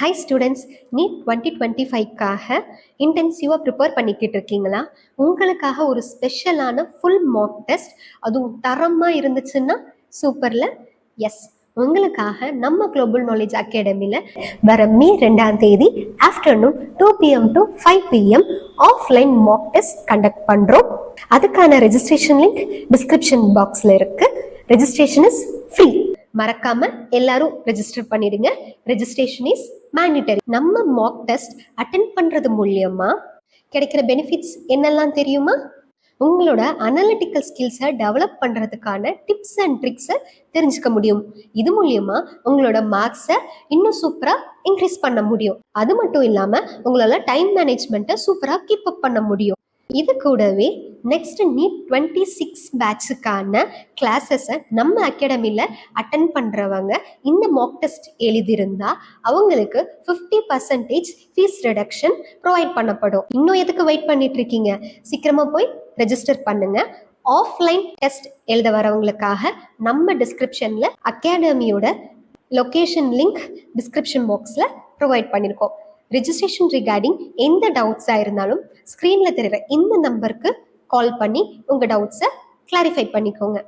Hi students, NEET 2025க்காக இன்டென்சிவாக prepare பண்ணிக்கிட்டு இருக்கீங்களா? உங்களுக்காக ஒரு ஸ்பெஷலான ஃபுல் மாக் டெஸ்ட், அதுவும் தரமாக இருந்துச்சுன்னா சூப்பரில். எஸ், உங்களுக்காக நம்ம குளோபல் நாலேஜ் அகாடமியில் வர மே 2ஆம் தேதி afternoon 2 PM to 5 PM offline Mach test conduct பண்ணுறோம். அதுக்கான ரெஜிஸ்ட்ரேஷன் லிங்க் டிஸ்கிரிப்ஷன் பாக்ஸில் இருக்குது. Registration is free. மறக்காம எல்லாரும் ரெஜிஸ்டர் பண்ணிடுங்க. Registration is mandatory. நம்ம மாக் டெஸ்ட் அட்டென்ட் பண்றது மூலியமா கிடைக்கிற பெனிஃபிட்ஸ் என்னெல்லாம் தெரியுமா? உங்களோட அனலிட்டிக்கல் ஸ்கில்ஸை டெவலப் பண்றதுக்கான டிப்ஸ் அண்ட் ட்ரிக்ஸை தெரிஞ்சுக்க முடியும். இது மூலியமா உங்களோட மார்க்ஸை இன்னும் சூப்பரா இன்க்ரீஸ் பண்ண முடியும். அது மட்டும் இல்லாம உங்களால டைம் மேனேஜ்மெண்ட்டை சூப்பரா கீப் அப் பண்ண முடியும். இது கூடவே நெக்ஸ்ட் நீட் 26 பேட்சுக்கான கிளாஸஸை நம்ம அகாடமியில் அட்டன் பண்ணுறவங்க இந்த மாக் டெஸ்ட் எழுதியிருந்தா அவங்களுக்கு 50% ஃபீஸ் ரிடக்ஷன் ப்ரொவைட் பண்ணப்படும். இன்னும் எதுக்கு வெயிட் பண்ணிட்டு இருக்கீங்க? சீக்கிரமாக போய் ரெஜிஸ்டர் பண்ணுங்க. ஆஃப்லைன் டெஸ்ட் எழுத வரவங்களுக்காக நம்ம டிஸ்கிரிப்ஷனில் அகாடமியோட லொக்கேஷன் லிங்க் டிஸ்கிரிப்ஷன் பாக்ஸில் ப்ரொவைட் பண்ணியிருக்கோம். ரெஜிஸ்ட்ரேஷன் ரிகார்டிங் எந்த டவுட்ஸாக இருந்தாலும் ஸ்க்ரீனில் தெரிகிற இந்த நம்பருக்கு கால் பண்ணி உங்கள் டவுட்ஸை கிளாரிஃபை பண்ணிக்கோங்க.